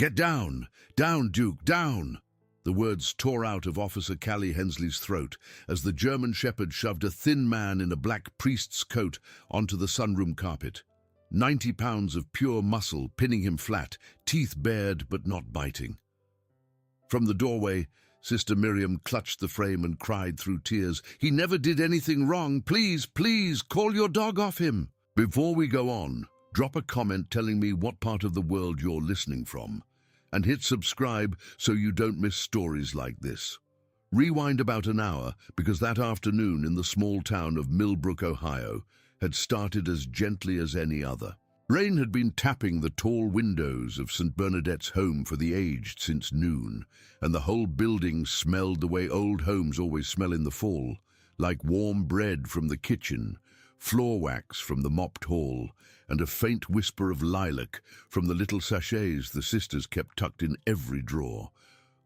"Get down! Down, Duke, down!" The words tore out of Officer Callie Hensley's throat as the German shepherd shoved a thin man in a black priest's coat onto the sunroom carpet. 90 pounds of pure muscle pinning him flat, teeth bared but not biting. From the doorway, Sister Miriam clutched the frame and cried through tears, "He never did anything wrong. Please, please, call your dog off him." Before we go on, drop a comment telling me what part of the world you're listening from, and hit subscribe so you don't miss stories like this. Rewind about an hour, because that afternoon in the small town of Millbrook, Ohio, had started as gently as any other. Rain had been tapping the tall windows of St. Bernadette's home for the aged since noon, and the whole building smelled the way old homes always smell in the fall, like warm bread from the kitchen, floor wax from the mopped hall, and a faint whisper of lilac from the little sachets the sisters kept tucked in every drawer.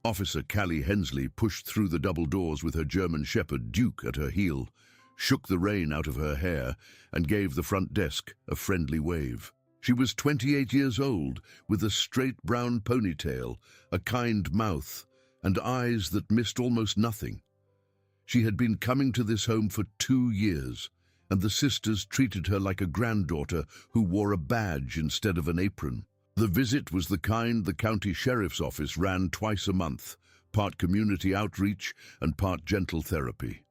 Officer Callie Hensley pushed through the double doors with her German shepherd Duke at her heel, shook the rain out of her hair, and gave the front desk a friendly wave. She was 28 years old, with a straight brown ponytail, a kind mouth, and eyes that missed almost nothing. She had been coming to this home for 2 years, and the sisters treated her like a granddaughter who wore a badge instead of an apron. The visit was the kind the county sheriff's office ran twice a month, part community outreach and part gentle therapy.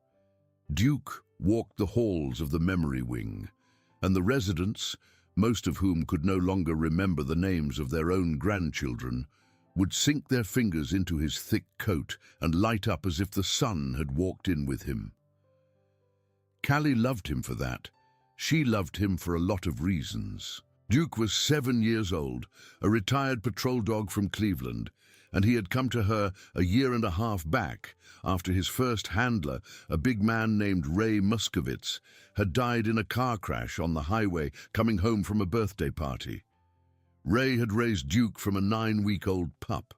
Duke walked the halls of the memory wing, and the residents, most of whom could no longer remember the names of their own grandchildren, would sink their fingers into his thick coat and light up as if the sun had walked in with him. Callie loved him for that. She loved him for a lot of reasons. Duke was 7 years old, a retired patrol dog from Cleveland, and he had come to her a year and a half back after his first handler, a big man named Ray Muscovitz, had died in a car crash on the highway coming home from a birthday party. Ray had raised Duke from a 9-week-old pup.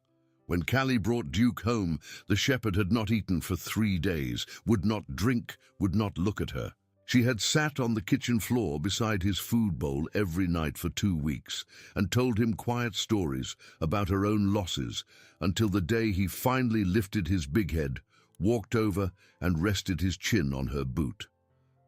When Callie brought Duke home, the shepherd had not eaten for 3 days, would not drink, would not look at her. She had sat on the kitchen floor beside his food bowl every night for 2 weeks and told him quiet stories about her own losses until the day he finally lifted his big head, walked over and rested his chin on her boot.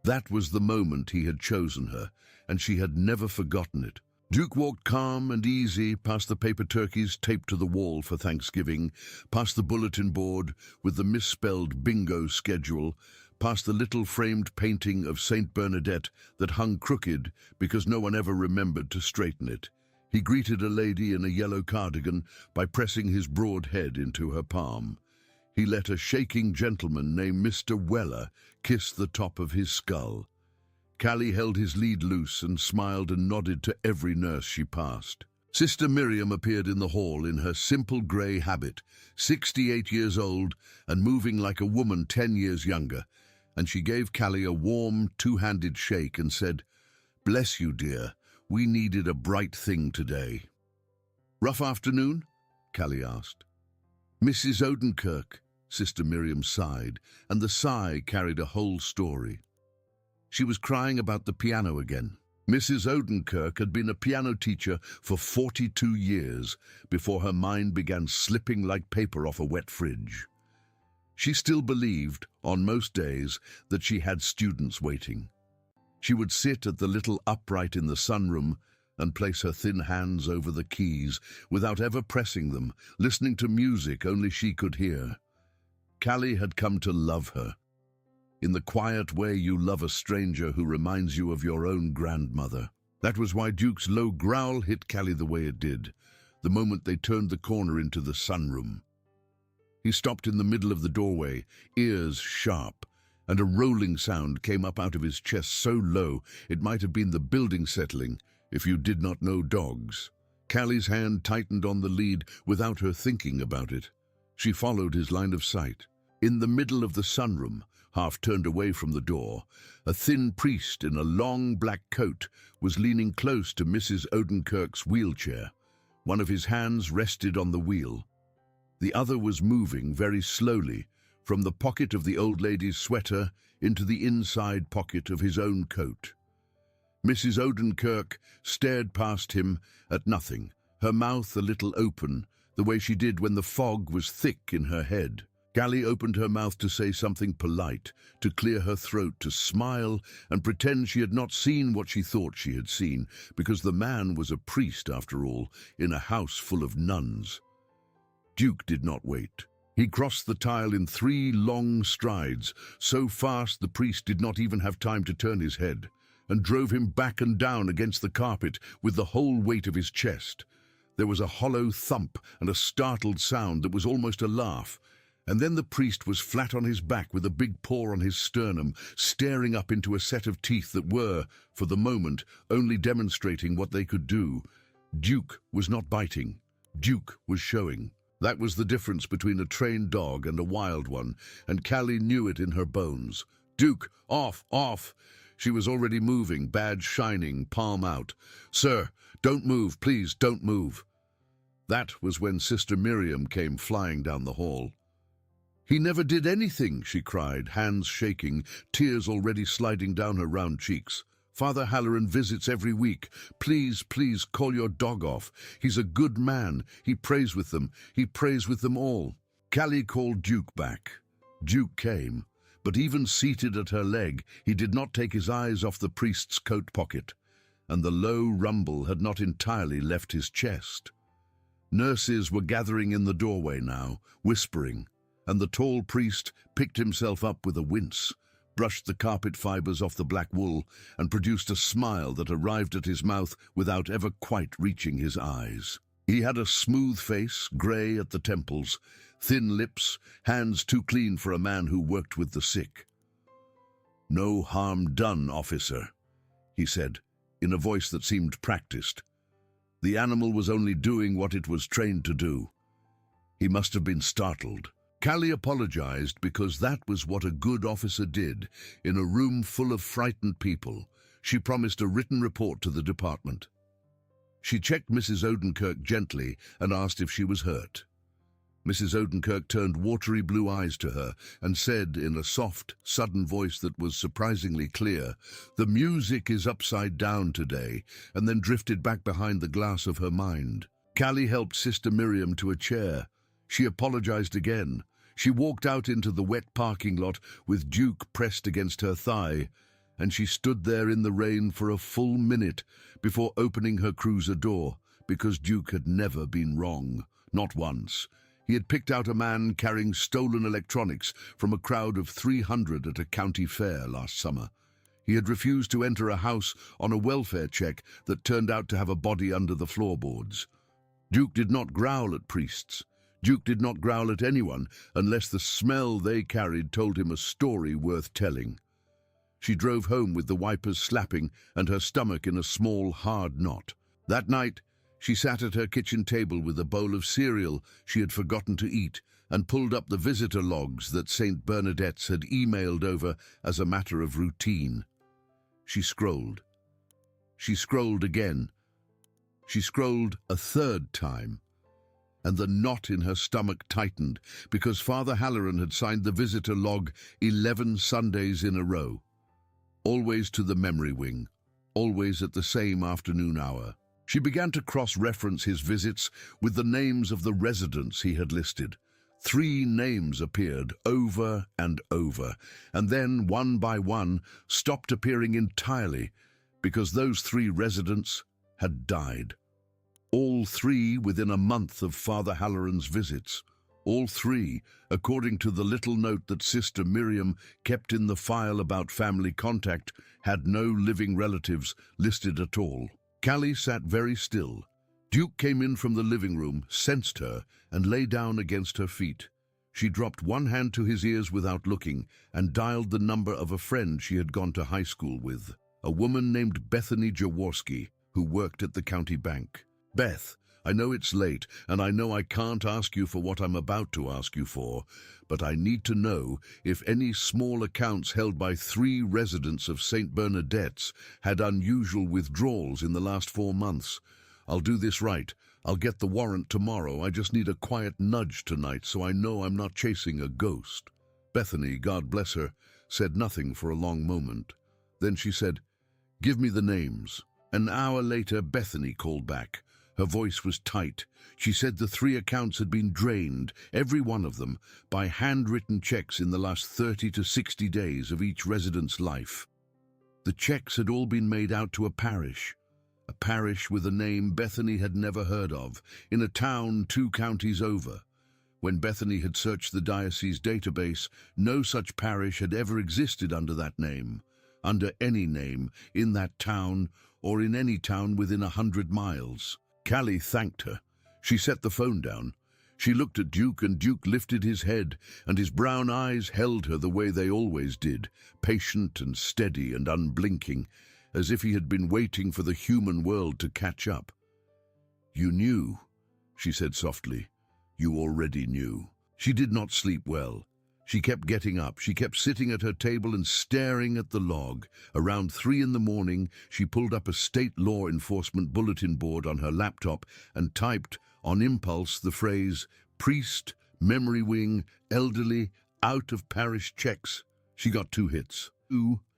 That was the moment he had chosen her, and she had never forgotten it. Duke walked calm and easy past the paper turkeys taped to the wall for Thanksgiving, past the bulletin board with the misspelled bingo schedule, past the little framed painting of St. Bernadette that hung crooked because no one ever remembered to straighten it. He greeted a lady in a yellow cardigan by pressing his broad head into her palm. He let a shaking gentleman named Mr. Weller kiss the top of his skull. Callie held his lead loose and smiled and nodded to every nurse she passed. Sister Miriam appeared in the hall in her simple grey habit, 68 years old and moving like a woman 10 years younger, and she gave Callie a warm, two-handed shake and said, "Bless you, dear. We needed a bright thing today." "Rough afternoon?" Callie asked. "Mrs. Odenkirk," Sister Miriam sighed, and the sigh carried a whole story. She was crying about the piano again. Mrs. Odenkirk had been a piano teacher for 42 years before her mind began slipping like paper off a wet fridge. She still believed, on most days, that she had students waiting. She would sit at the little upright in the sunroom and place her thin hands over the keys without ever pressing them, listening to music only she could hear. Callie had come to love her. In the quiet way you love a stranger who reminds you of your own grandmother. That was why Duke's low growl hit Callie the way it did, the moment they turned the corner into the sunroom. He stopped in the middle of the doorway, ears sharp, and a rolling sound came up out of his chest so low it might have been the building settling if you did not know dogs. Callie's hand tightened on the lead without her thinking about it. She followed his line of sight. In the middle of the sunroom, half turned away from the door, a thin priest in a long black coat was leaning close to Mrs. Odenkirk's wheelchair. One of his hands rested on the wheel. The other was moving very slowly from the pocket of the old lady's sweater into the inside pocket of his own coat. Mrs. Odenkirk stared past him at nothing, her mouth a little open, the way she did when the fog was thick in her head. Callie opened her mouth to say something polite, to clear her throat, to smile and pretend she had not seen what she thought she had seen, because the man was a priest, after all, in a house full of nuns. Duke did not wait. He crossed the tile in 3 long strides, so fast the priest did not even have time to turn his head, and drove him back and down against the carpet with the whole weight of his chest. There was a hollow thump and a startled sound that was almost a laugh, and then the priest was flat on his back with a big paw on his sternum, staring up into a set of teeth that were, for the moment, only demonstrating what they could do. Duke was not biting. Duke was showing. That was the difference between a trained dog and a wild one, and Callie knew it in her bones. "Duke, off, off!" She was already moving, badge shining, palm out. "Sir, don't move, please, don't move." That was when Sister Miriam came flying down the hall. "He never did anything," she cried, hands shaking, tears already sliding down her round cheeks. "Father Halloran visits every week. Please, please, call your dog off. He's a good man. He prays with them. He prays with them all." Callie called Duke back. Duke came, but even seated at her leg, he did not take his eyes off the priest's coat pocket, and the low rumble had not entirely left his chest. Nurses were gathering in the doorway now, whispering, and the tall priest picked himself up with a wince, brushed the carpet fibers off the black wool, and produced a smile that arrived at his mouth without ever quite reaching his eyes. He had a smooth face, grey at the temples, thin lips, hands too clean for a man who worked with the sick. "No harm done, officer," he said, in a voice that seemed practiced. The animal was only doing what it was trained to do. He must have been startled. Callie apologized because that was what a good officer did in a room full of frightened people. She promised a written report to the department. She checked Mrs. Odenkirk gently and asked if she was hurt. Mrs. Odenkirk turned watery blue eyes to her and said in a soft, sudden voice that was surprisingly clear, "The music is upside down today," and then drifted back behind the glass of her mind. Callie helped Sister Miriam to a chair. She apologized again. She walked out into the wet parking lot with Duke pressed against her thigh, and she stood there in the rain for a full minute before opening her cruiser door, because Duke had never been wrong, not once. He had picked out a man carrying stolen electronics from a crowd of 300 at a county fair last summer. He had refused to enter a house on a welfare check that turned out to have a body under the floorboards. Duke did not growl at priests. Duke did not growl at anyone unless the smell they carried told him a story worth telling. She drove home with the wipers slapping and her stomach in a small, hard knot. That night, she sat at her kitchen table with a bowl of cereal she had forgotten to eat and pulled up the visitor logs that St. Bernadette's had emailed over as a matter of routine. She scrolled. She scrolled again. She scrolled a third time, and the knot in her stomach tightened because Father Halloran had signed the visitor log 11 Sundays in a row. Always to the memory wing, always at the same afternoon hour. She began to cross-reference his visits with the names of the residents he had listed. 3 names appeared over and over, and then, one by one, stopped appearing entirely because those 3 residents had died. All 3 within a month of Father Halloran's visits. All 3, according to the little note that Sister Miriam kept in the file about family contact, had no living relatives listed at all. Callie sat very still. Duke came in from the living room, sensed her, and lay down against her feet. She dropped one hand to his ears without looking and dialed the number of a friend she had gone to high school with, a woman named Bethany Jaworski, who worked at the county bank. "Beth, I know it's late, and I know I can't ask you for what I'm about to ask you for, but I need to know if any small accounts held by 3 residents of St. Bernadette's had unusual withdrawals in the last 4 months. I'll do this right. I'll get the warrant tomorrow. I just need a quiet nudge tonight so I know I'm not chasing a ghost." Bethany, God bless her, said nothing for a long moment. Then she said, "Give me the names." An hour later, Bethany called back. Her voice was tight. She said the 3 accounts had been drained, every one of them, by handwritten checks in the last 30 to 60 days of each resident's life. The checks had all been made out to a parish with a name Bethany had never heard of, in a town 2 counties over. When Bethany had searched the diocese database, no such parish had ever existed under that name, under any name, in that town, or in any town within 100 miles. Callie thanked her. She set the phone down. She looked at Duke, and Duke lifted his head, and his brown eyes held her the way they always did, patient and steady and unblinking, as if he had been waiting for the human world to catch up. "You knew," she said softly. "You already knew." She did not sleep well. She kept getting up. She kept sitting at her table and staring at the log. Around 3 in the morning, she pulled up a state law enforcement bulletin board on her laptop and typed, on impulse, the phrase, "Priest, memory wing, elderly, out of parish checks." She got 2 hits.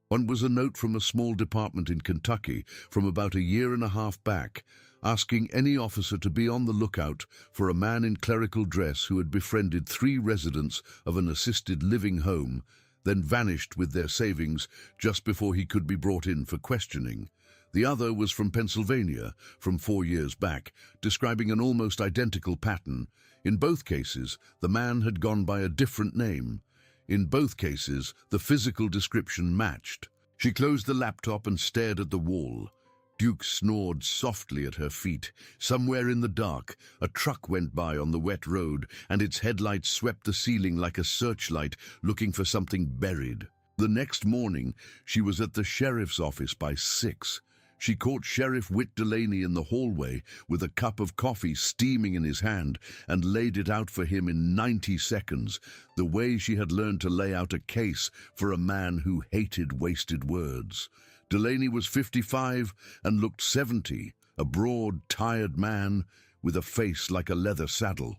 One was a note from a small department in Kentucky from about a year and a half back, asking any officer to be on the lookout for a man in clerical dress who had befriended 3 residents of an assisted living home, then vanished with their savings just before he could be brought in for questioning. The other was from Pennsylvania, from 4 years back, describing an almost identical pattern. In both cases, the man had gone by a different name. In both cases, the physical description matched. She closed the laptop and stared at the wall. Duke snored softly at her feet. Somewhere in the dark, a truck went by on the wet road, and its headlights swept the ceiling like a searchlight, looking for something buried. The next morning, she was at the sheriff's office by 6. She caught Sheriff Whit Delaney in the hallway with a cup of coffee steaming in his hand and laid it out for him in 90 seconds, the way she had learned to lay out a case for a man who hated wasted words. Delaney was 55 and looked 70, a broad, tired man with a face like a leather saddle.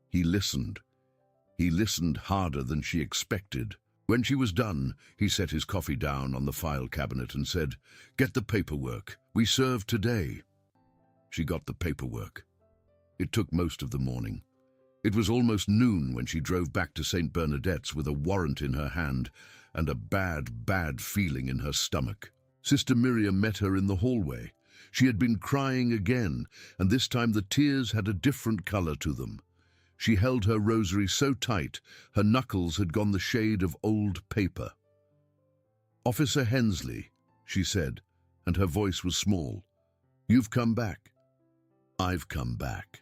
He listened. He listened harder than she expected. When she was done, he set his coffee down on the file cabinet and said, "Get the paperwork. We serve today." She got the paperwork. It took most of the morning. It was almost noon when she drove back to St. Bernadette's with a warrant in her hand and a bad feeling in her stomach. Sister Miriam met her in the hallway. She had been crying again, and this time the tears had a different color to them. She held her rosary so tight, her knuckles had gone the shade of old paper. "Officer Hensley," she said, and her voice was small. "You've come back." "I've come back,"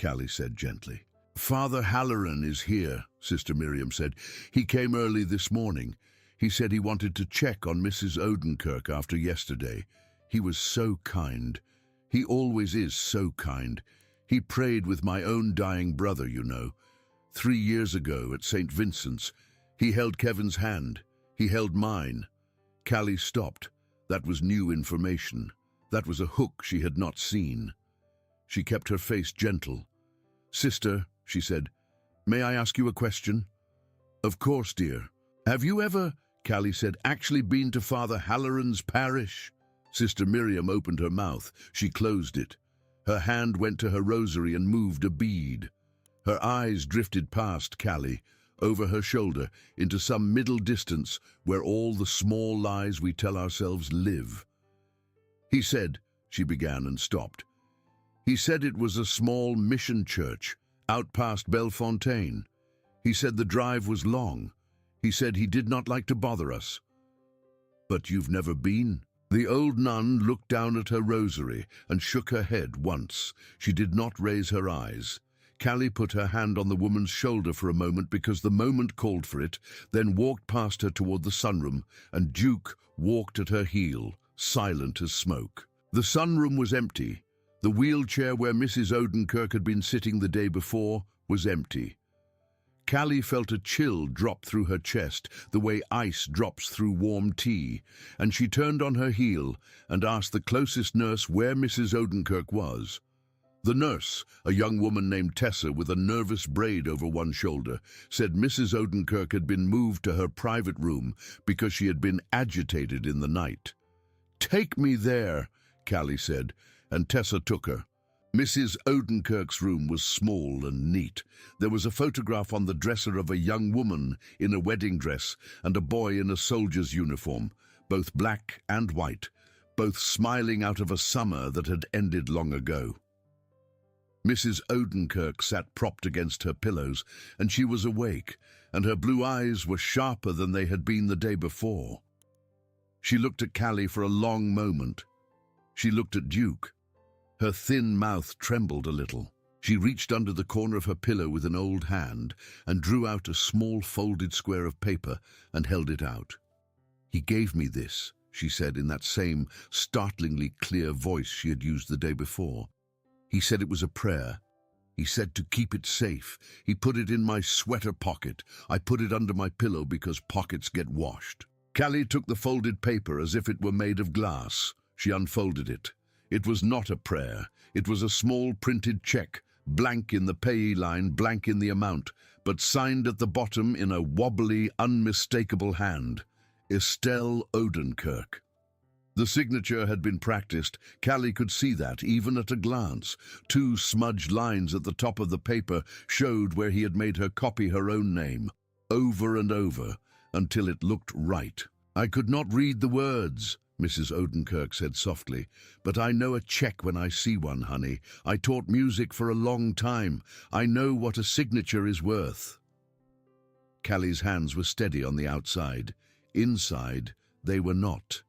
Callie said gently. "Father Halloran is here," Sister Miriam said. "He came early this morning. He said he wanted to check on Mrs. Odenkirk after yesterday. He was so kind. He always is so kind. He prayed with my own dying brother, you know. 3 years ago at St. Vincent's. He held Kevin's hand. He held mine." Callie stopped. That was new information. That was a hook she had not seen. She kept her face gentle. "Sister," she said, "may I ask you a question?" "Of course, dear." "Have you ever," Callie said, "actually been to Father Halloran's parish?" Sister Miriam opened her mouth. She closed it. Her hand went to her rosary and moved a bead. Her eyes drifted past Callie, over her shoulder, into some middle distance where all the small lies we tell ourselves live. "He said," she began and stopped. "He said it was a small mission church, out past Bellefontaine. He said the drive was long. He said he did not like to bother us." "But you've never been?" The old nun looked down at her rosary and shook her head once. She did not raise her eyes. Callie put her hand on the woman's shoulder for a moment because the moment called for it, then walked past her toward the sunroom, and Duke walked at her heel, silent as smoke. The sunroom was empty. The wheelchair where Mrs. Odenkirk had been sitting the day before was empty. Callie felt a chill drop through her chest, the way ice drops through warm tea, and she turned on her heel and asked the closest nurse where Mrs. Odenkirk was. The nurse, a young woman named Tessa with a nervous braid over one shoulder, said Mrs. Odenkirk had been moved to her private room because she had been agitated in the night. "Take me there," Callie said, and Tessa took her. Mrs. Odenkirk's room was small and neat. There was a photograph on the dresser of a young woman in a wedding dress and a boy in a soldier's uniform, both black and white, both smiling out of a summer that had ended long ago. Mrs. Odenkirk sat propped against her pillows, and she was awake, and her blue eyes were sharper than they had been the day before. She looked at Callie for a long moment. She looked at Duke. Her thin mouth trembled a little. She reached under the corner of her pillow with an old hand and drew out a small folded square of paper and held it out. "He gave me this," she said in that same startlingly clear voice she had used the day before. "He said it was a prayer. He said to keep it safe. He put it in my sweater pocket. I put it under my pillow because pockets get washed." Callie took the folded paper as if it were made of glass. She unfolded it. It was not a prayer. It was a small printed check, blank in the payee line, blank in the amount, but signed at the bottom in a wobbly, unmistakable hand. Estelle Odenkirk. The signature had been practiced. Callie could see that, even at a glance. 2 smudged lines at the top of the paper showed where he had made her copy her own name, over and over, until it looked right. "I could not read the words," Mrs. Odenkirk said softly, "but I know a check when I see one, honey. I taught music for a long time. I know what a signature is worth." Callie's hands were steady on the outside. Inside, they were not.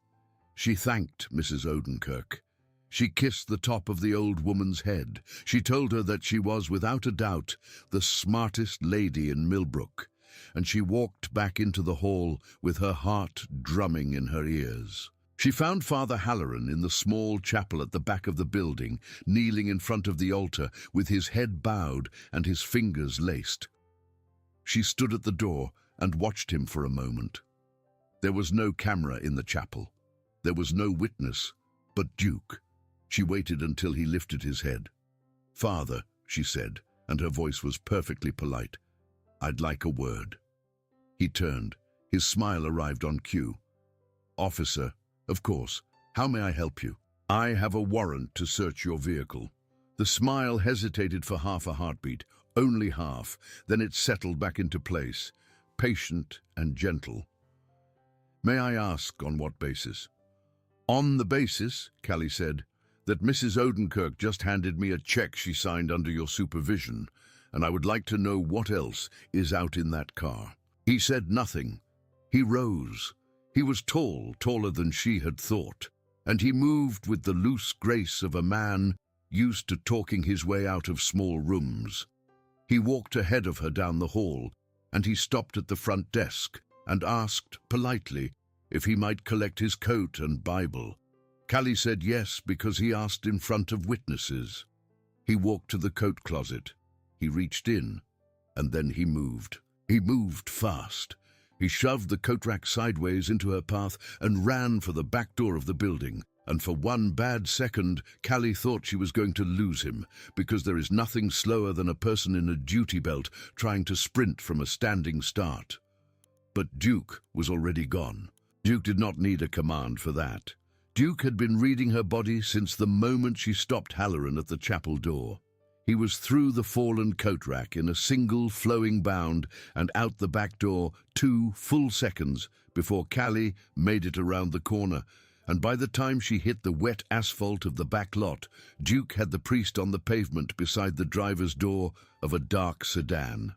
She thanked Mrs. Odenkirk. She kissed the top of the old woman's head. She told her that she was, without a doubt, the smartest lady in Millbrook, and she walked back into the hall with her heart drumming in her ears. She found Father Halloran in the small chapel at the back of the building, kneeling in front of the altar with his head bowed and his fingers laced. She stood at the door and watched him for a moment. There was no camera in the chapel. There was no witness but Duke. She waited until he lifted his head. "Father," she said, and her voice was perfectly polite, "I'd like a word." He turned. His smile arrived on cue. "Officer, of course. How may I help you?" "I have a warrant to search your vehicle." The smile hesitated for half a heartbeat, only half, then it settled back into place, patient and gentle. "May I ask on what basis?" "On the basis," Callie said, "that Mrs. Odenkirk just handed me a check she signed under your supervision, and I would like to know what else is out in that car." He said nothing. He rose. He was tall, taller than she had thought, and he moved with the loose grace of a man used to talking his way out of small rooms. He walked ahead of her down the hall, and he stopped at the front desk and asked politely if he might collect his coat and Bible. Callie said yes because he asked in front of witnesses. He walked to the coat closet. He reached in, and then he moved. He moved fast. He shoved the coat rack sideways into her path and ran for the back door of the building. And for one bad second, Callie thought she was going to lose him, because there is nothing slower than a person in a duty belt trying to sprint from a standing start. But Duke was already gone. Duke did not need a command for that. Duke had been reading her body since the moment she stopped Halloran at the chapel door. He was through the fallen coat rack in a single flowing bound and out the back door 2 full seconds before Callie made it around the corner, and by the time she hit the wet asphalt of the back lot, Duke had the priest on the pavement beside the driver's door of a dark sedan.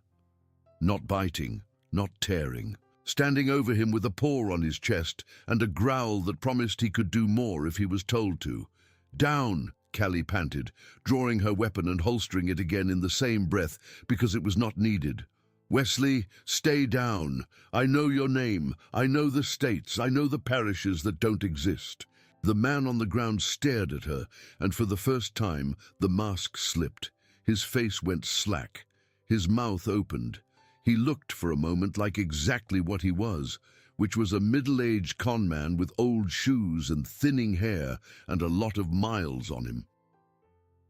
Not biting, not tearing, standing over him with a paw on his chest and a growl that promised he could do more if he was told to. "Down!" Callie panted, drawing her weapon and holstering it again in the same breath because it was not needed. "Wesley, stay down. I know your name. I know the states. I know the parishes that don't exist." The man on the ground stared at her, and for the first time the mask slipped. His face went slack. His mouth opened. He looked for a moment like exactly what he was, which was a middle-aged con man with old shoes and thinning hair and a lot of miles on him.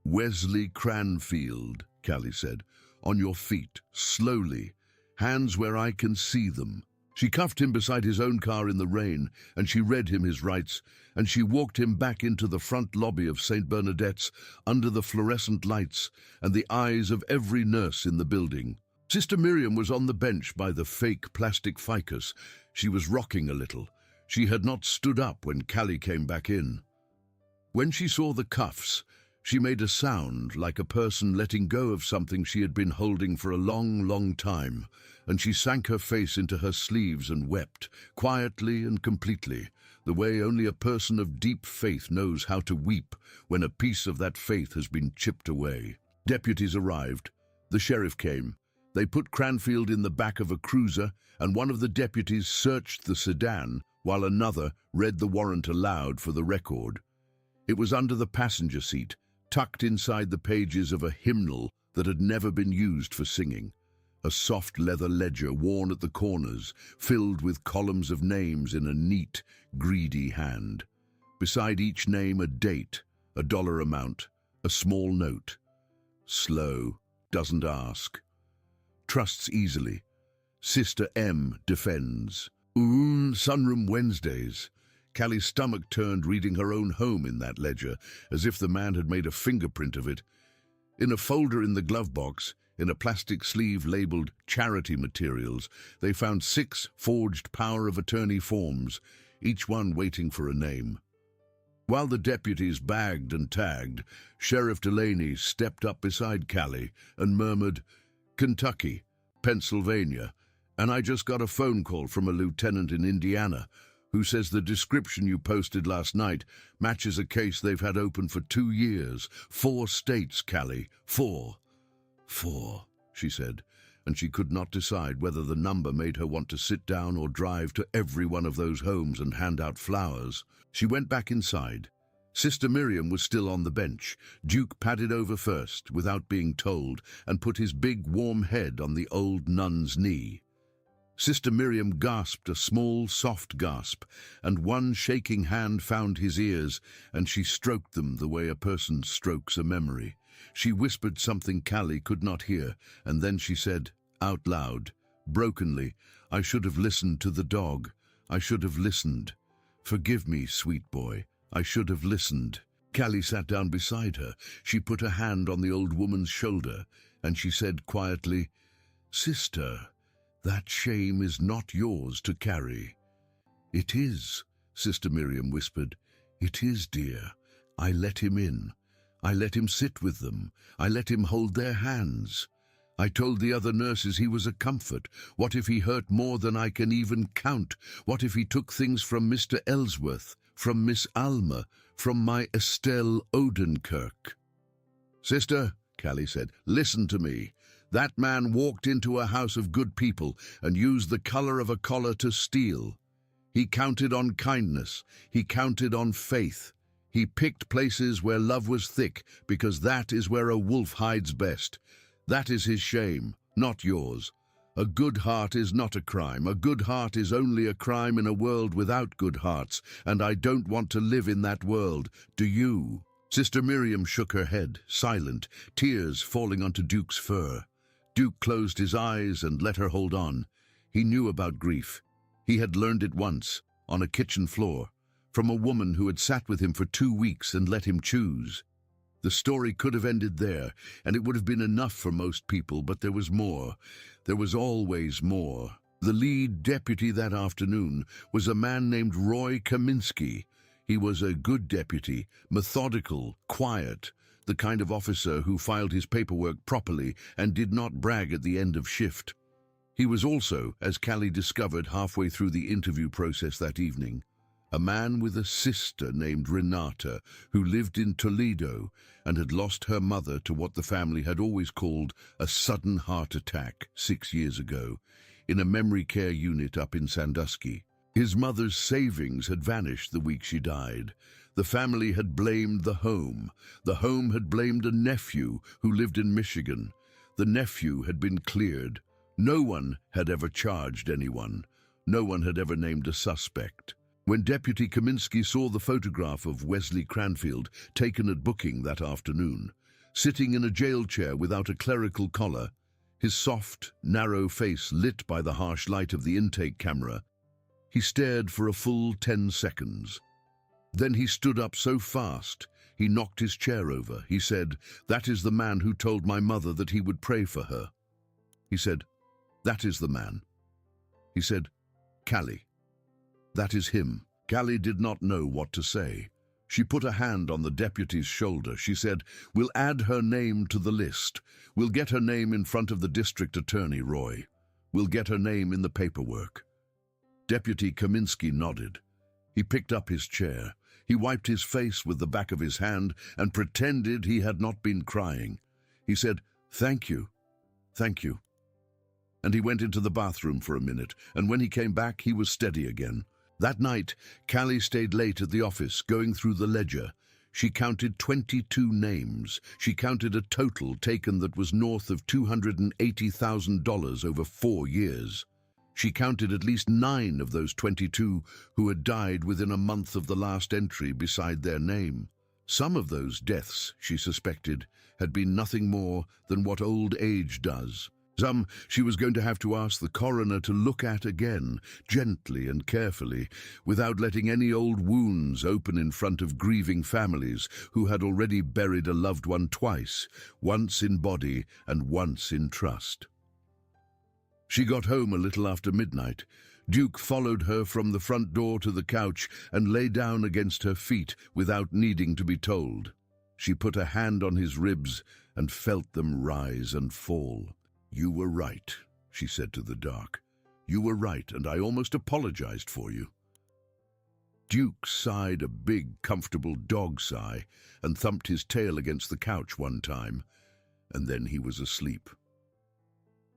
"Wesley Cranfield," Callie said. "On your feet, slowly. Hands where I can see them." She cuffed him beside his own car in the rain, and she read him his rights, and she walked him back into the front lobby of St. Bernadette's under the fluorescent lights and the eyes of every nurse in the building. Sister Miriam was on the bench by the fake plastic ficus. She was rocking a little. She had not stood up when Callie came back in. When she saw the cuffs, she made a sound like a person letting go of something she had been holding for a long, long time, and she sank her face into her sleeves and wept, quietly and completely, the way only a person of deep faith knows how to weep when a piece of that faith has been chipped away. Deputies arrived. The sheriff came. They put Cranfield in the back of a cruiser, and one of the deputies searched the sedan while another read the warrant aloud for the record. It was under the passenger seat, tucked inside the pages of a hymnal that had never been used for singing. A soft leather ledger worn at the corners, filled with columns of names in a neat, greedy hand. Beside each name a date, a dollar amount, a small note. Slow, doesn't ask. Trusts easily. Sister M defends. Sunroom Wednesdays. Callie's stomach turned reading her own home in that ledger, as if the man had made a fingerprint of it. In a folder in the glove box, in a plastic sleeve labeled charity materials, they found 6 forged power of attorney forms, each one waiting for a name. While the deputies bagged and tagged, Sheriff Delaney stepped up beside Callie and murmured, "Kentucky, Pennsylvania, and I just got a phone call from a lieutenant in Indiana who says the description you posted last night matches a case they've had open for 2 years. 4 states, Callie, 4. 4, she said, and she could not decide whether the number made her want to sit down or drive to every one of those homes and hand out flowers. She went back inside. Sister Miriam was still on the bench. Duke padded over first, without being told, and put his big, warm head on the old nun's knee. Sister Miriam gasped a small, soft gasp, and one shaking hand found his ears, and she stroked them the way a person strokes a memory. She whispered something Callie could not hear, and then she said, out loud, brokenly, "I should have listened to the dog. I should have listened. Forgive me, sweet boy. I should have listened." Callie sat down beside her. She put a hand on the old woman's shoulder, and she said quietly, "Sister, that shame is not yours to carry." "It is," Sister Miriam whispered. "It is, dear. I let him in. I let him sit with them. I let him hold their hands. I told the other nurses he was a comfort. What if he hurt more than I can even count? What if he took things from Mr. Ellsworth, from Miss Alma, from my Estelle Odenkirk?" "Sister," Callie said, "listen to me. That man walked into a house of good people and used the color of a collar to steal. He counted on kindness. He counted on faith. He picked places where love was thick, because that is where a wolf hides best. That is his shame, not yours. A good heart is not a crime. A good heart is only a crime in a world without good hearts, and I don't want to live in that world. Do you?" Sister Miriam shook her head, silent, tears falling onto Duke's fur. Duke closed his eyes and let her hold on. He knew about grief. He had learned it once, on a kitchen floor, from a woman who had sat with him for 2 weeks and let him choose. The story could have ended there, and it would have been enough for most people, but there was more. There was always more. The lead deputy that afternoon was a man named Roy Kaminsky. He was a good deputy, methodical, quiet, the kind of officer who filed his paperwork properly and did not brag at the end of shift. He was also, as Callie discovered halfway through the interview process that evening, a man with a sister named Renata who lived in Toledo and had lost her mother to what the family had always called a sudden heart attack 6 years ago in a memory care unit up in Sandusky. His mother's savings had vanished the week she died. The family had blamed the home. The home had blamed a nephew who lived in Michigan. The nephew had been cleared. No one had ever charged anyone. No one had ever named a suspect. When Deputy Kaminsky saw the photograph of Wesley Cranfield taken at booking that afternoon, sitting in a jail chair without a clerical collar, his soft, narrow face lit by the harsh light of the intake camera. He stared for a full 10 seconds. Then he stood up so fast, he knocked his chair over. He said, "That is the man who told my mother that he would pray for her." He said, "That is the man." He said, "Callie. That is him." Callie did not know what to say. She put a hand on the deputy's shoulder. She said, "We'll add her name to the list. We'll get her name in front of the district attorney, Roy. We'll get her name in the paperwork." Deputy Kaminsky nodded. He picked up his chair. He wiped his face with the back of his hand and pretended he had not been crying. He said, "Thank you. Thank you." And he went into the bathroom for a minute, and when he came back, he was steady again. That night, Callie stayed late at the office, going through the ledger. She counted 22 names. She counted a total taken that was north of $280,000 over 4 years. She counted at least 9 of those 22 who had died within a month of the last entry beside their name. Some of those deaths, she suspected, had been nothing more than what old age does. Some she was going to have to ask the coroner to look at again, gently and carefully, without letting any old wounds open in front of grieving families who had already buried a loved one twice, once in body and once in trust. She got home a little after midnight. Duke followed her from the front door to the couch and lay down against her feet without needing to be told. She put a hand on his ribs and felt them rise and fall. "You were right," she said to the dark. "You were right, and I almost apologized for you." Duke sighed a big, comfortable dog sigh and thumped his tail against the couch one time, and then he was asleep.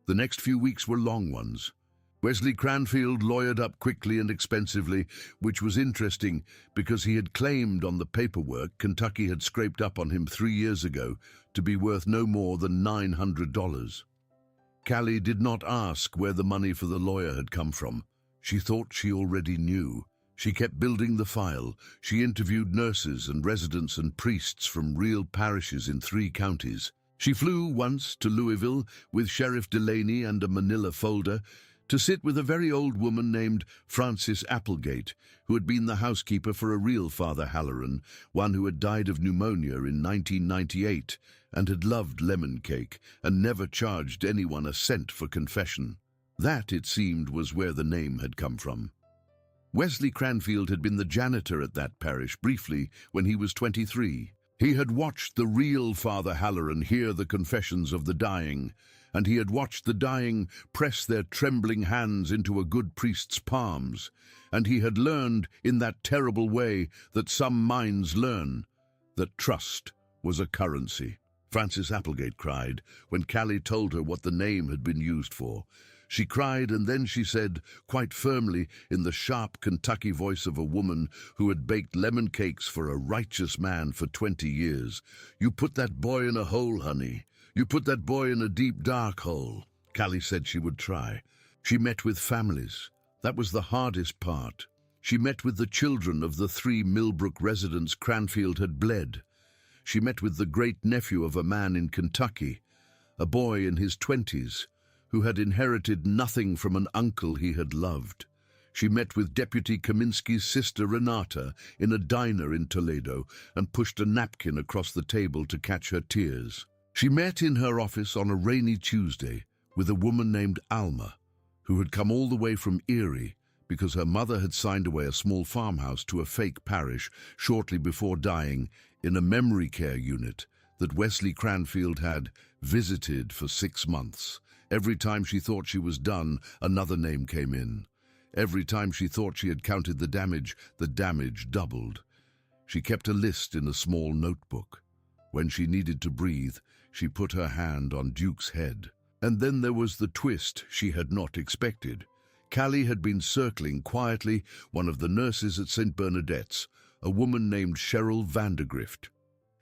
The next few weeks were long ones. Wesley Cranfield lawyered up quickly and expensively, which was interesting because he had claimed on the paperwork Kentucky had scraped up on him 3 years ago to be worth no more than $900. Callie did not ask where the money for the lawyer had come from. She thought she already knew. She kept building the file. She interviewed nurses and residents and priests from real parishes in 3 counties. She flew once to Louisville with Sheriff Delaney and a manila folder to sit with a very old woman named Frances Applegate, who had been the housekeeper for a real Father Halloran, one who had died of pneumonia in 1998 and had loved lemon cake and never charged anyone a cent for confession. That, it seemed, was where the name had come from. Wesley Cranfield had been the janitor at that parish briefly when he was 23. He had watched the real Father Halloran hear the confessions of the dying, and he had watched the dying press their trembling hands into a good priest's palms, and he had learned in that terrible way that some minds learn, that trust was a currency. Frances Applegate cried when Callie told her what the name had been used for. She cried, and then she said, quite firmly, in the sharp Kentucky voice of a woman who had baked lemon cakes for a righteous man for 20 years, "You put that boy in a hole, honey. You put that boy in a deep, dark hole." Callie said she would try. She met with families. That was the hardest part. She met with the children of the 3 Millbrook residents Cranfield had bled. She met with the great-nephew of a man in Kentucky, a boy in his 20s, who had inherited nothing from an uncle he had loved. She met with Deputy Kaminsky's sister Renata in a diner in Toledo and pushed a napkin across the table to catch her tears. She met in her office on a rainy Tuesday with a woman named Alma, who had come all the way from Erie because her mother had signed away a small farmhouse to a fake parish shortly before dying in a memory care unit that Wesley Cranfield had visited for 6 months. Every time she thought she was done, another name came in. Every time she thought she had counted the damage doubled. She kept a list in a small notebook. When she needed to breathe, she put her hand on Duke's head. And then there was the twist she had not expected. Callie had been circling quietly one of the nurses at St. Bernadette's, a woman named Cheryl Vandergrift.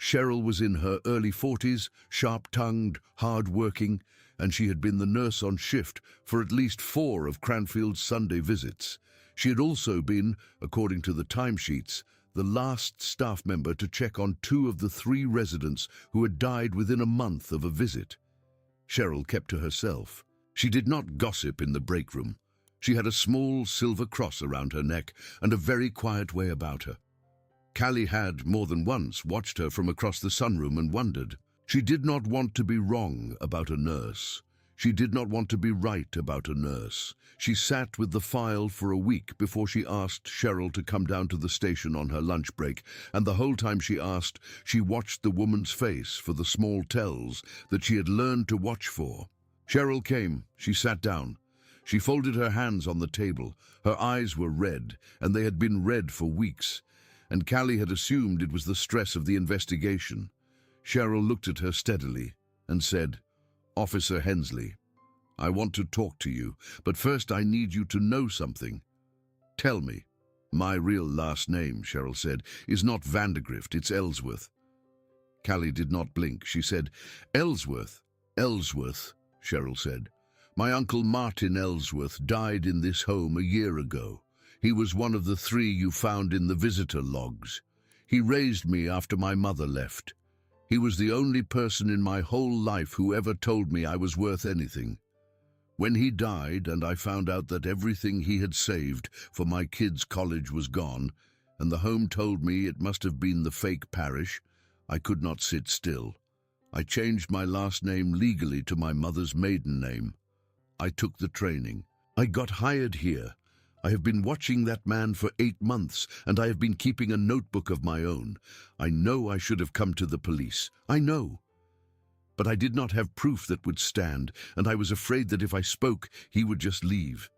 Cheryl was in her early 40s, sharp-tongued, hard-working, and she had been the nurse on shift for at least 4 of Cranfield's Sunday visits. She had also been, according to the timesheets, the last staff member to check on 2 of the 3 residents who had died within a month of a visit. Cheryl kept to herself. She did not gossip in the break room. She had a small silver cross around her neck and a very quiet way about her. Callie had, more than once, watched her from across the sunroom and wondered. She did not want to be wrong about a nurse. She did not want to be right about a nurse. She sat with the file for a week before she asked Cheryl to come down to the station on her lunch break, and the whole time she asked, she watched the woman's face for the small tells that she had learned to watch for. Cheryl came. She sat down. She folded her hands on the table. Her eyes were red, and they had been red for weeks, and Callie had assumed it was the stress of the investigation. Cheryl looked at her steadily and said, "Officer Hensley, I want to talk to you, but first I need you to know something. Tell me." "My real last name," Cheryl said, "is not Vandergrift, it's Ellsworth." Callie did not blink. She said, "Ellsworth." "Ellsworth," Cheryl said. "My uncle Martin Ellsworth died in this home a year ago. He was one of the 3 you found in the visitor logs. He raised me after my mother left. He was the only person in my whole life who ever told me I was worth anything. When he died and I found out that everything he had saved for my kids' college was gone, and the home told me it must have been the fake parish, I could not sit still. I changed my last name legally to my mother's maiden name. I took the training. I got hired here. I have been watching that man for 8 months, and I have been keeping a notebook of my own. I know I should have come to the police. I know. But I did not have proof that would stand, and I was afraid that if I spoke, he would just leave.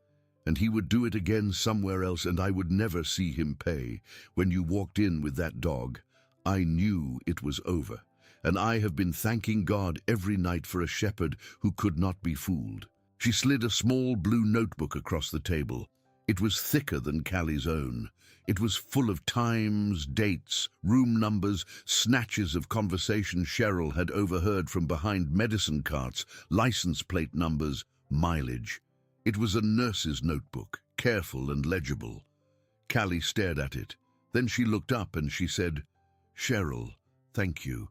And he would do it again somewhere else, and I would never see him pay. When you walked in with that dog, I knew it was over. And I have been thanking God every night for a shepherd who could not be fooled." She slid a small blue notebook across the table. It was thicker than Callie's own. It was full of times, dates, room numbers, snatches of conversation Cheryl had overheard from behind medicine carts, license plate numbers, mileage. It was a nurse's notebook, careful and legible. Callie stared at it. Then she looked up and she said, "Cheryl, thank you,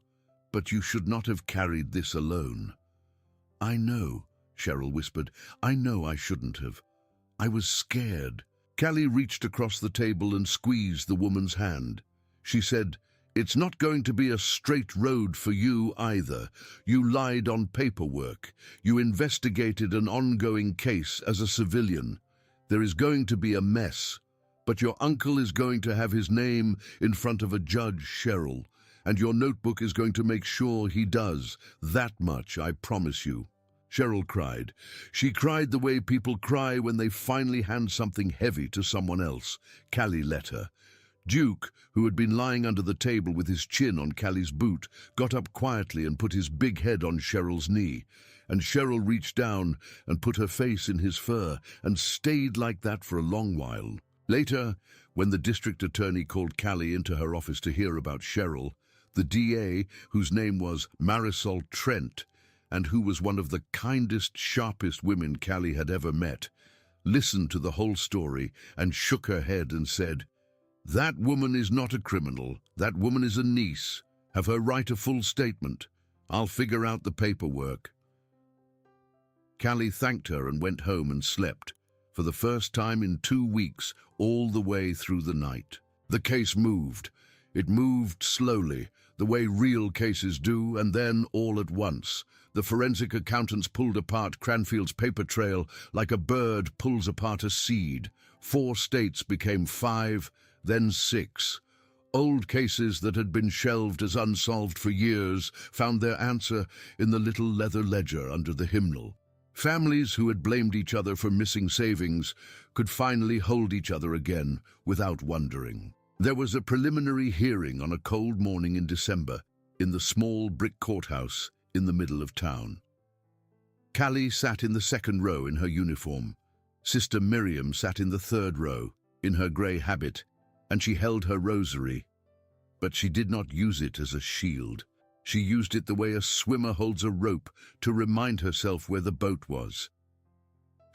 but you should not have carried this alone." "I know," Cheryl whispered. "I know I shouldn't have. I was scared." Callie reached across the table and squeezed the woman's hand. She said, "It's not going to be a straight road for you either. You lied on paperwork. You investigated an ongoing case as a civilian. There is going to be a mess. But your uncle is going to have his name in front of a judge, Cheryl, and your notebook is going to make sure he does. That much I promise you." Cheryl cried. She cried the way people cry when they finally hand something heavy to someone else. Callie let her. Duke, who had been lying under the table with his chin on Callie's boot, got up quietly and put his big head on Cheryl's knee, and Cheryl reached down and put her face in his fur and stayed like that for a long while. Later, when the district attorney called Callie into her office to hear about Cheryl, the DA, whose name was Marisol Trent, and who was one of the kindest, sharpest women Callie had ever met, listened to the whole story and shook her head and said, "That woman is not a criminal. That woman is a niece. Have her write a full statement. I'll figure out the paperwork." Callie thanked her and went home and slept, for the first time in 2 weeks, all the way through the night. The case moved. It moved slowly, the way real cases do, and then, all at once, the forensic accountants pulled apart Cranfield's paper trail like a bird pulls apart a seed. 4 states became 5, then 6. Old cases that had been shelved as unsolved for years found their answer in the little leather ledger under the hymnal. Families who had blamed each other for missing savings could finally hold each other again without wondering. There was a preliminary hearing on a cold morning in December in the small brick courthouse in the middle of town. Callie sat in the 2nd row in her uniform. Sister Miriam sat in the 3rd row in her grey habit, and she held her rosary. But she did not use it as a shield. She used it the way a swimmer holds a rope to remind herself where the boat was.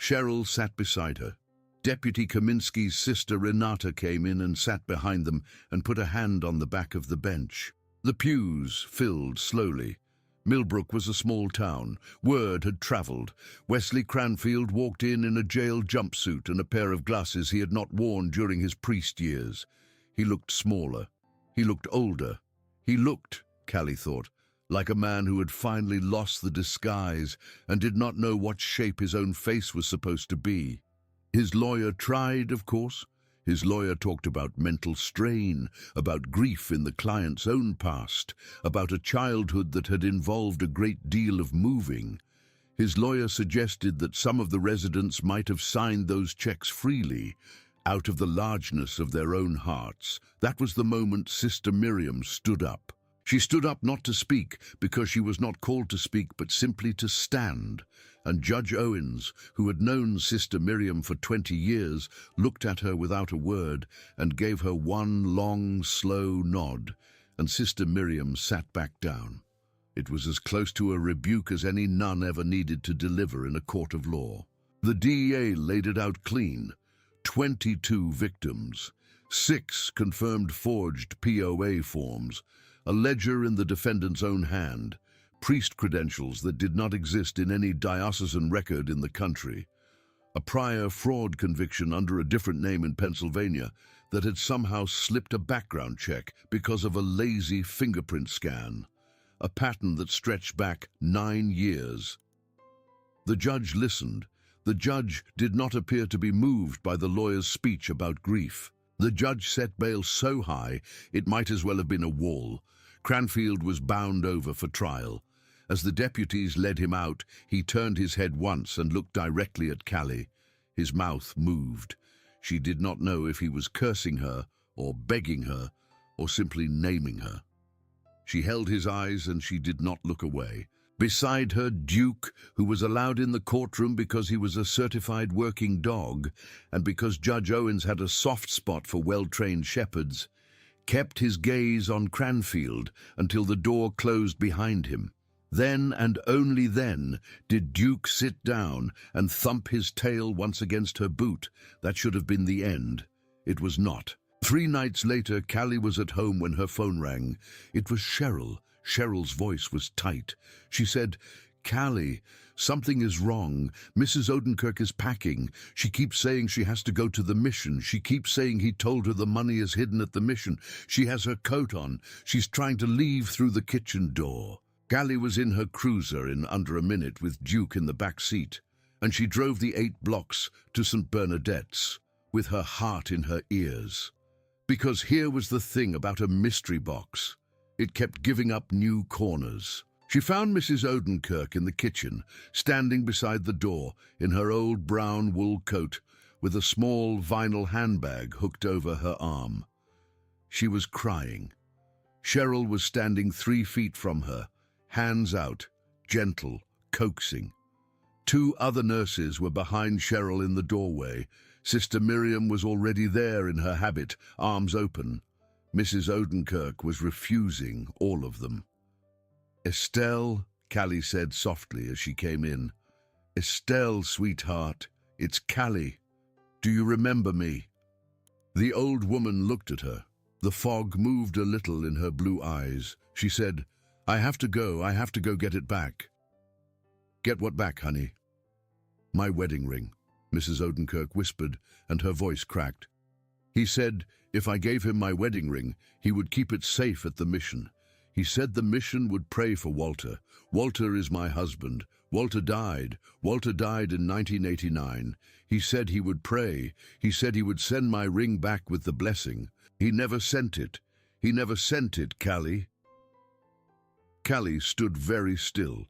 Cheryl sat beside her. Deputy Kaminsky's sister Renata came in and sat behind them and put a hand on the back of the bench. The pews filled slowly. Millbrook was a small town. Word had travelled. Wesley Cranfield walked in a jail jumpsuit and a pair of glasses he had not worn during his priest years. He looked smaller. He looked older. He looked, Callie thought, like a man who had finally lost the disguise and did not know what shape his own face was supposed to be. His lawyer tried, of course. His lawyer talked about mental strain, about grief in the client's own past, about a childhood that had involved a great deal of moving. His lawyer suggested that some of the residents might have signed those checks freely, out of the largeness of their own hearts. That was the moment Sister Miriam stood up. She stood up not to speak, because she was not called to speak, but simply to stand. And Judge Owens, who had known Sister Miriam for 20 years, looked at her without a word and gave her one long, slow nod, and Sister Miriam sat back down. It was as close to a rebuke as any nun ever needed to deliver in a court of law. The DEA laid it out clean. 22 victims, 6 confirmed forged POA forms, a ledger in the defendant's own hand, priest credentials that did not exist in any diocesan record in the country, a prior fraud conviction under a different name in Pennsylvania that had somehow slipped a background check because of a lazy fingerprint scan, a pattern that stretched back 9 years. The judge listened. The judge did not appear to be moved by the lawyer's speech about grief. The judge set bail so high it might as well have been a wall. Cranfield was bound over for trial. As the deputies led him out, he turned his head once and looked directly at Callie. His mouth moved. She did not know if he was cursing her, or begging her, or simply naming her. She held his eyes and she did not look away. Beside her, Duke, who was allowed in the courtroom because he was a certified working dog, and because Judge Owens had a soft spot for well-trained shepherds, kept his gaze on Cranfield until the door closed behind him. Then, and only then, did Duke sit down and thump his tail once against her boot. That should have been the end. It was not. 3 nights later, Callie was at home when her phone rang. It was Cheryl. Cheryl's voice was tight. She said, "Callie, something is wrong. Mrs. Odenkirk is packing. She keeps saying she has to go to the mission. She keeps saying he told her the money is hidden at the mission. She has her coat on. She's trying to leave through the kitchen door." Callie was in her cruiser in under a minute with Duke in the back seat, and she drove the 8 blocks to St. Bernadette's with her heart in her ears. Because here was the thing about a mystery box. It kept giving up new corners. She found Mrs. Odenkirk in the kitchen, standing beside the door in her old brown wool coat with a small vinyl handbag hooked over her arm. She was crying. Cheryl was standing 3 feet from her, hands out, gentle, coaxing. 2 other nurses were behind Cheryl in the doorway. Sister Miriam was already there in her habit, arms open. Mrs. Odenkirk was refusing all of them. "Estelle," Callie said softly as she came in. "Estelle, sweetheart, it's Callie. Do you remember me?" The old woman looked at her. The fog moved a little in her blue eyes. She said, I have to go get it back." "Get what back, honey?" "My wedding ring," Mrs. Odenkirk whispered, and her voice cracked. "He said if I gave him my wedding ring, he would keep it safe at the mission. He said the mission would pray for Walter. Walter is my husband. Walter died. Walter died in 1989. He said he would pray. He said he would send my ring back with the blessing. He never sent it. He never sent it, Callie." Callie stood very still.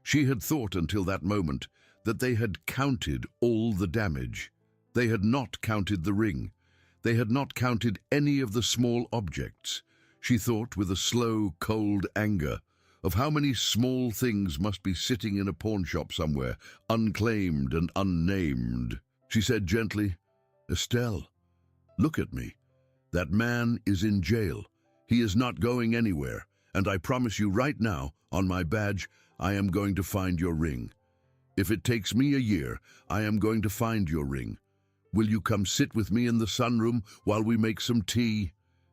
She had thought until that moment that they had counted all the damage. They had not counted the ring. They had not counted any of the small objects. She thought with a slow, cold anger of how many small things must be sitting in a pawn shop somewhere, unclaimed and unnamed. She said gently, "Estelle, look at me. That man is in jail. He is not going anywhere. And I promise you right now, on my badge, I am going to find your ring. If it takes me a year, I am going to find your ring. Will you come sit with me in the sunroom while we make some tea?"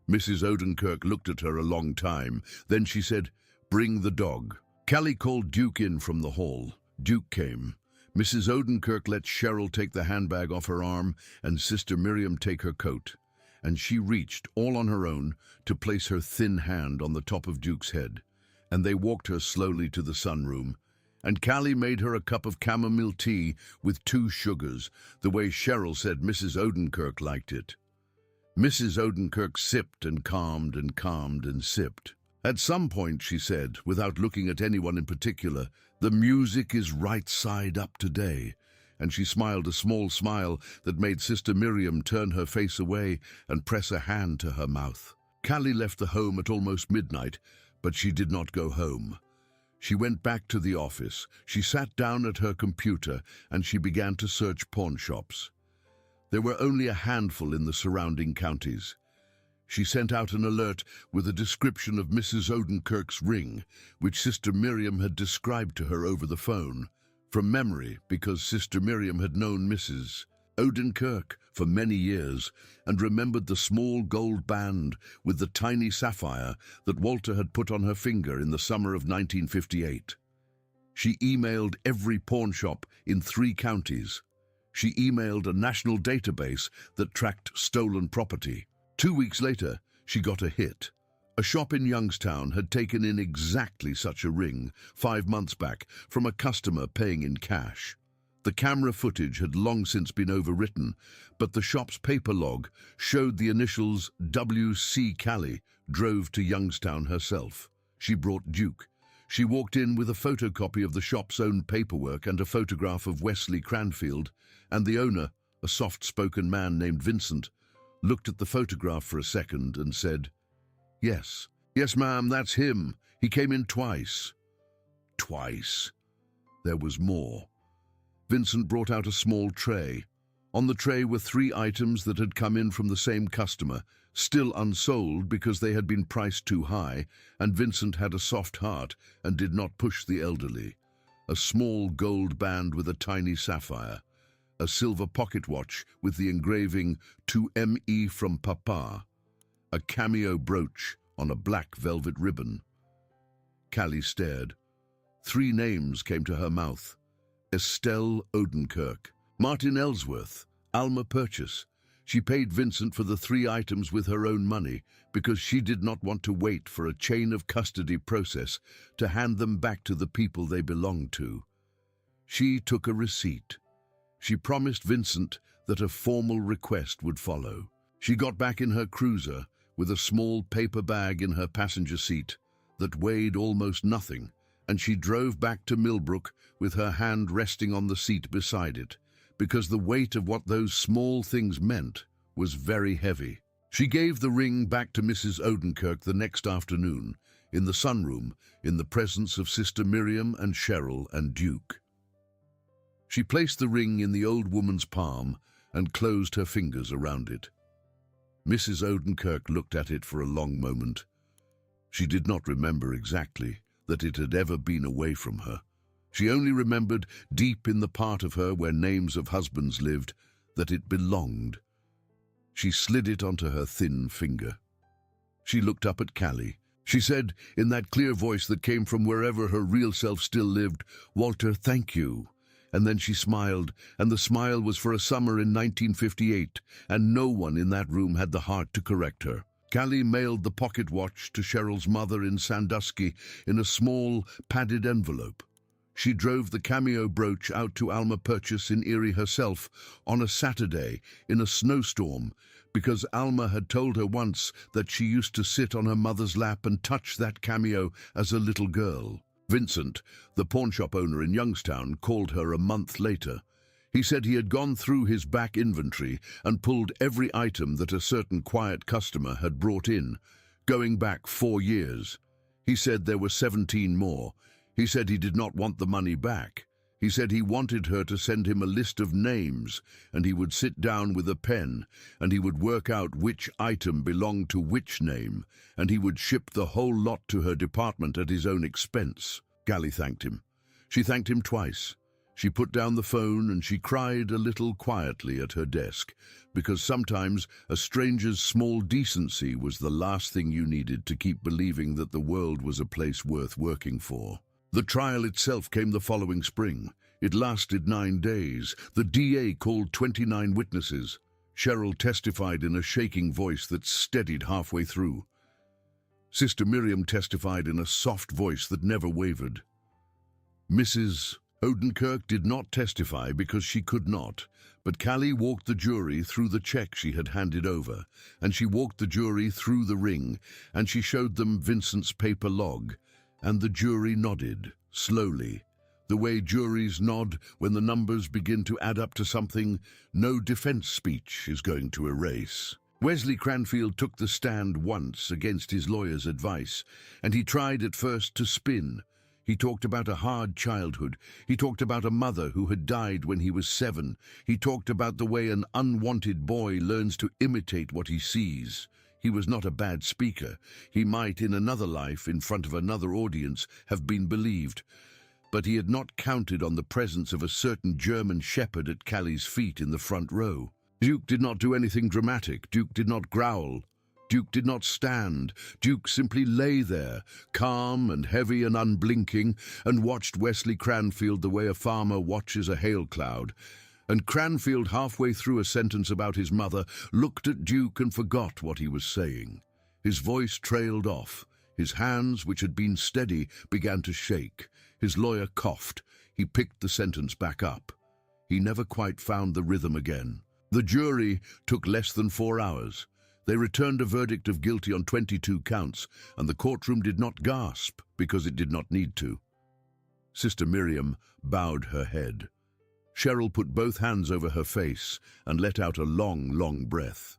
Mrs. Odenkirk looked at her a long time. Then she said, "Bring the dog." Callie called Duke in from the hall. Duke came. Mrs. Odenkirk let Cheryl take the handbag off her arm and Sister Miriam take her coat, and she reached, all on her own, to place her thin hand on the top of Duke's head, and they walked her slowly to the sunroom, and Callie made her a cup of chamomile tea with 2 sugars, the way Cheryl said Mrs. Odenkirk liked it. Mrs. Odenkirk sipped and calmed and sipped. At some point, she said, without looking at anyone in particular, "The music is right side up today," and she smiled a small smile that made Sister Miriam turn her face away and press a hand to her mouth. Callie left the home at almost midnight, but she did not go home. She went back to the office. She sat down at her computer and she began to search pawn shops. There were only a handful in the surrounding counties. She sent out an alert with a description of Mrs. Odenkirk's ring, which Sister Miriam had described to her over the phone, from memory, because Sister Miriam had known Mrs. Odenkirk for many years and remembered the small gold band with the tiny sapphire that Walter had put on her finger in the summer of 1958. She emailed every pawn shop in 3 counties. She emailed a national database that tracked stolen property. 2 weeks later, she got a hit. A shop in Youngstown had taken in exactly such a ring 5 months back from a customer paying in cash. The camera footage had long since been overwritten, but the shop's paper log showed the initials W.C. Callie drove to Youngstown herself. She brought Duke. She walked in with a photocopy of the shop's own paperwork and a photograph of Wesley Cranfield, and the owner, a soft-spoken man named Vincent, looked at the photograph for a second and said, "Yes, ma'am, that's him. He came in twice." Twice. There was more. Vincent brought out a small tray. On the tray were 3 items that had come in from the same customer, still unsold because they had been priced too high, and Vincent had a soft heart and did not push the elderly. A small gold band with a tiny sapphire. A silver pocket watch with the engraving "To M.E. from Papa," a cameo brooch on a black velvet ribbon. Callie stared. 3 names came to her mouth. Estelle Odenkirk, Martin Ellsworth, Alma Purchase. She paid Vincent for the 3 items with her own money because she did not want to wait for a chain of custody process to hand them back to the people they belonged to. She took a receipt. She promised Vincent that a formal request would follow. She got back in her cruiser with a small paper bag in her passenger seat that weighed almost nothing, and she drove back to Millbrook with her hand resting on the seat beside it, because the weight of what those small things meant was very heavy. She gave the ring back to Mrs. Odenkirk the next afternoon, in the sunroom, in the presence of Sister Miriam and Cheryl and Duke. She placed the ring in the old woman's palm and closed her fingers around it. Mrs. Odenkirk looked at it for a long moment. She did not remember exactly that it had ever been away from her. She only remembered, deep in the part of her where names of husbands lived, that it belonged. She slid it onto her thin finger. She looked up at Callie. She said, in that clear voice that came from wherever her real self still lived, "Walter, thank you." And then she smiled, and the smile was for a summer in 1958, and no one in that room had the heart to correct her. Callie mailed the pocket watch to Cheryl's mother in Sandusky in a small, padded envelope. She drove the cameo brooch out to Alma Purchase in Erie herself on a Saturday in a snowstorm, because Alma had told her once that she used to sit on her mother's lap and touch that cameo as a little girl. Vincent, the pawnshop owner in Youngstown, called her a month later. He said he had gone through his back inventory and pulled every item that a certain quiet customer had brought in, going back 4 years. He said there were 17 more. He said he did not want the money back. He said he wanted her to send him a list of names, and he would sit down with a pen, and he would work out which item belonged to which name, and he would ship the whole lot to her department at his own expense. Callie thanked him. She thanked him twice. She put down the phone and she cried a little quietly at her desk, because sometimes a stranger's small decency was the last thing you needed to keep believing that the world was a place worth working for. The trial itself came the following spring. It lasted 9 days. The DA called 29 witnesses. Cheryl testified in a shaking voice that steadied halfway through. Sister Miriam testified in a soft voice that never wavered. Mrs. Odenkirk did not testify because she could not, but Callie walked the jury through the check she had handed over, and she walked the jury through the ring, and she showed them Vincent's paper log, and the jury nodded, slowly, the way juries nod when the numbers begin to add up to something no defense speech is going to erase. Wesley Cranfield took the stand once against his lawyer's advice, and he tried at first to spin. He talked about a hard childhood. He talked about a mother who had died when he was 7. He talked about the way an unwanted boy learns to imitate what he sees. He was not a bad speaker. He might, in another life, in front of another audience, have been believed. But he had not counted on the presence of a certain German shepherd at Callie's feet in the front row. Duke did not do anything dramatic. Duke did not growl. Duke did not stand. Duke simply lay there, calm and heavy and unblinking, and watched Wesley Cranfield the way a farmer watches a hail cloud. And Cranfield, halfway through a sentence about his mother, looked at Duke and forgot what he was saying. His voice trailed off. His hands, which had been steady, began to shake. His lawyer coughed. He picked the sentence back up. He never quite found the rhythm again. The jury took less than 4 hours. They returned a verdict of guilty on 22 counts, and the courtroom did not gasp because it did not need to. Sister Miriam bowed her head. Cheryl put both hands over her face and let out a long, long breath.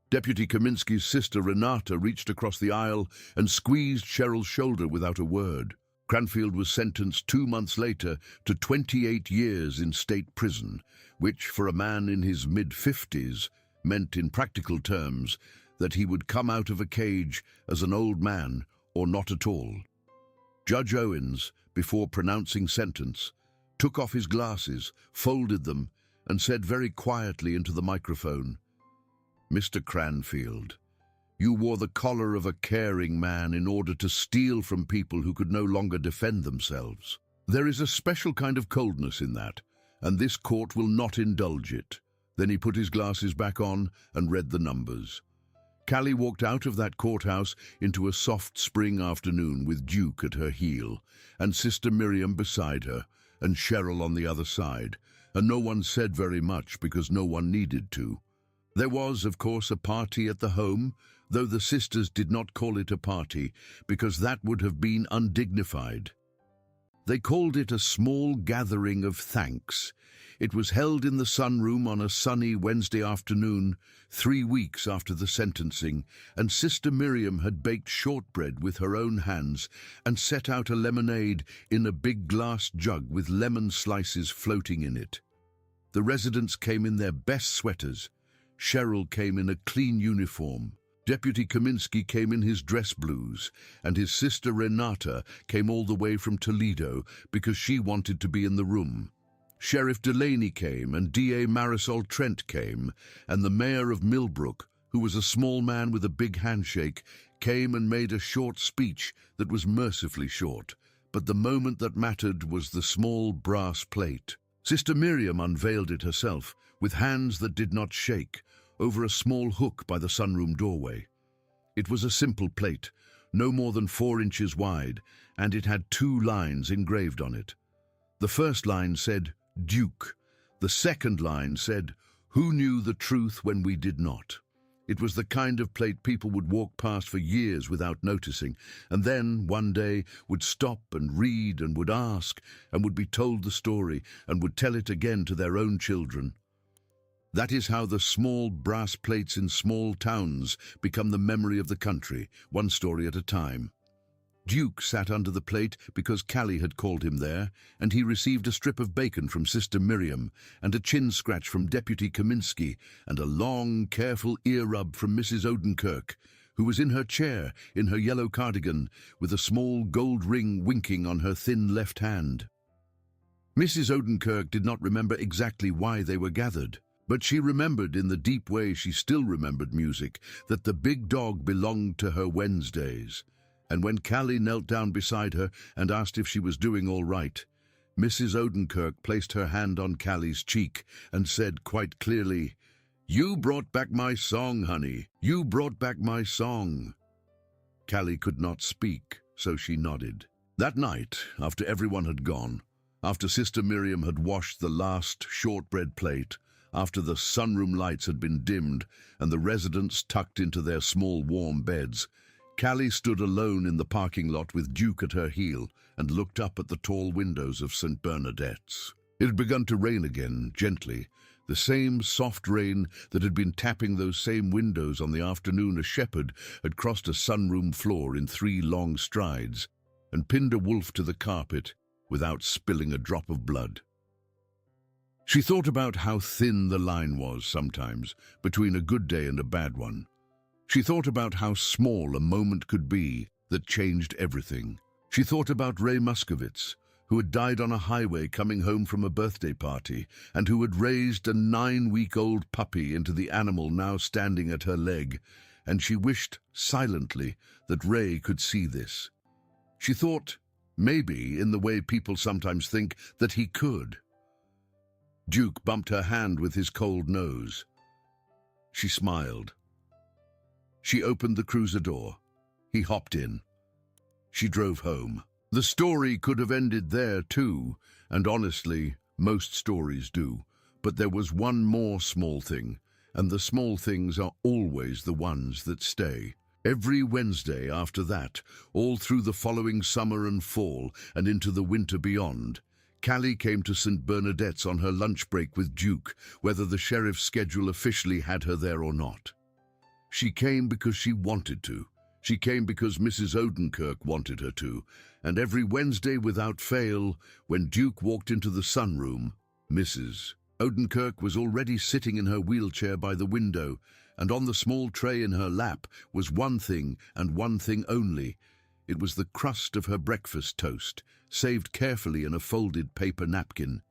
Deputy Kaminsky's sister Renata reached across the aisle and squeezed Cheryl's shoulder without a word. Cranfield was sentenced 2 months later to 28 years in state prison, which, for a man in his mid-50s, meant in practical terms that he would come out of a cage as an old man or not at all. Judge Owens, before pronouncing sentence, took off his glasses, folded them, and said very quietly into the microphone, "Mr. Cranfield, you wore the collar of a caring man in order to steal from people who could no longer defend themselves. There is a special kind of coldness in that, and this court will not indulge it." Then he put his glasses back on and read the numbers. Callie walked out of that courthouse into a soft spring afternoon with Duke at her heel, and Sister Miriam beside her, and Cheryl on the other side, and no one said very much because no one needed to. There was, of course, a party at the home, though the sisters did not call it a party, because that would have been undignified. They called it a small gathering of thanks. It was held in the sunroom on a sunny Wednesday afternoon, 3 weeks after the sentencing, and Sister Miriam had baked shortbread with her own hands and set out a lemonade in a big glass jug with lemon slices floating in it. The residents came in their best sweaters. Cheryl came in a clean uniform. Deputy Kaminsky came in his dress blues, and his sister Renata came all the way from Toledo because she wanted to be in the room. Sheriff Delaney came, and DA Marisol Trent came, and the mayor of Millbrook, who was a small man with a big handshake, came and made a short speech that was mercifully short, but the moment that mattered was the small brass plate. Sister Miriam unveiled it herself, with hands that did not shake, over a small hook by the sunroom doorway. It was a simple plate, no more than 4 inches wide, and it had 2 lines engraved on it. The first line said, "Duke." The second line said, "Who knew the truth when we did not?" It was the kind of plate people would walk past for years without noticing, and then, one day, would stop and read and would ask, and would be told the story, and would tell it again to their own children. That is how the small brass plates in small towns become the memory of the country, one story at a time. Duke sat under the plate because Callie had called him there, and he received a strip of bacon from Sister Miriam, and a chin scratch from Deputy Kaminsky, and a long, careful ear rub from Mrs. Odenkirk, who was in her chair, in her yellow cardigan, with a small gold ring winking on her thin left hand. Mrs. Odenkirk did not remember exactly why they were gathered, but she remembered in the deep way she still remembered music, that the big dog belonged to her Wednesdays. And when Callie knelt down beside her and asked if she was doing all right, Mrs. Odenkirk placed her hand on Callie's cheek and said quite clearly, "You brought back my song, honey. You brought back my song." Callie could not speak, so she nodded. That night, after everyone had gone, after Sister Miriam had washed the last shortbread plate, after the sunroom lights had been dimmed and the residents tucked into their small warm beds, Callie stood alone in the parking lot with Duke at her heel and looked up at the tall windows of St. Bernadette's. It had begun to rain again, gently, the same soft rain that had been tapping those same windows on the afternoon a shepherd had crossed a sunroom floor in 3 long strides and pinned a wolf to the carpet without spilling a drop of blood. She thought about how thin the line was sometimes between a good day and a bad one. She thought about how small a moment could be that changed everything. She thought about Ray Muskowitz, who had died on a highway coming home from a birthday party and who had raised a 9-week-old puppy into the animal now standing at her leg, and she wished silently that Ray could see this. She thought, maybe in the way people sometimes think, that he could. Duke bumped her hand with his cold nose. She smiled. She opened the cruiser door. He hopped in. She drove home. The story could have ended there too, and honestly, most stories do. But there was one more small thing, and the small things are always the ones that stay. Every Wednesday after that, all through the following summer and fall, and into the winter beyond, Callie came to St. Bernadette's on her lunch break with Duke, whether the sheriff's schedule officially had her there or not. She came because she wanted to. She came because Mrs. Odenkirk wanted her to. And every Wednesday without fail, when Duke walked into the sunroom, Mrs. Odenkirk was already sitting in her wheelchair by the window, and on the small tray in her lap was one thing and one thing only. It was the crust of her breakfast toast, saved carefully in a folded paper napkin.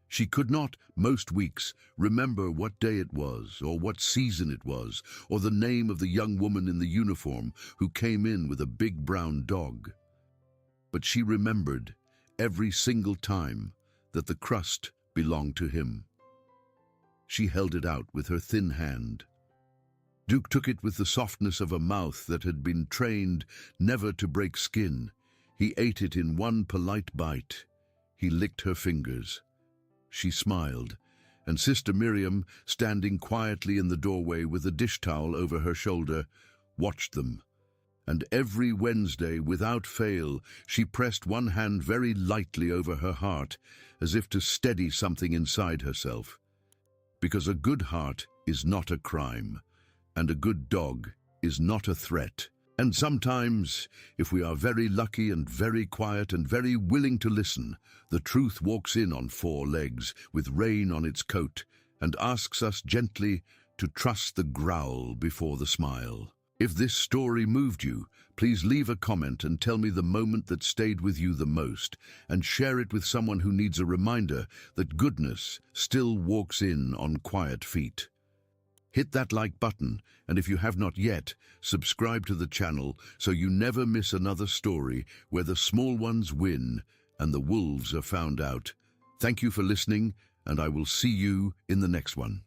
She could not, most weeks, remember what day it was, or what season it was, or the name of the young woman in the uniform who came in with a big brown dog. But she remembered, every single time, that the crust belonged to him. She held it out with her thin hand. Duke took it with the softness of a mouth that had been trained never to break skin. He ate it in one polite bite. He licked her fingers. She smiled, and Sister Miriam, standing quietly in the doorway with a dish towel over her shoulder, watched them. And every Wednesday, without fail, she pressed one hand very lightly over her heart, as if to steady something inside herself. Because a good heart is not a crime, and a good dog is not a threat. And sometimes, if we are very lucky and very quiet and very willing to listen, the truth walks in on 4 legs with rain on its coat and asks us gently to trust the growl before the smile. If this story moved you, please leave a comment and tell me the moment that stayed with you the most, and share it with someone who needs a reminder that goodness still walks in on quiet feet. Hit that like button, and if you have not yet, subscribe to the channel so you never miss another story where the small ones win and the wolves are found out. Thank you for listening, and I will see you in the next one.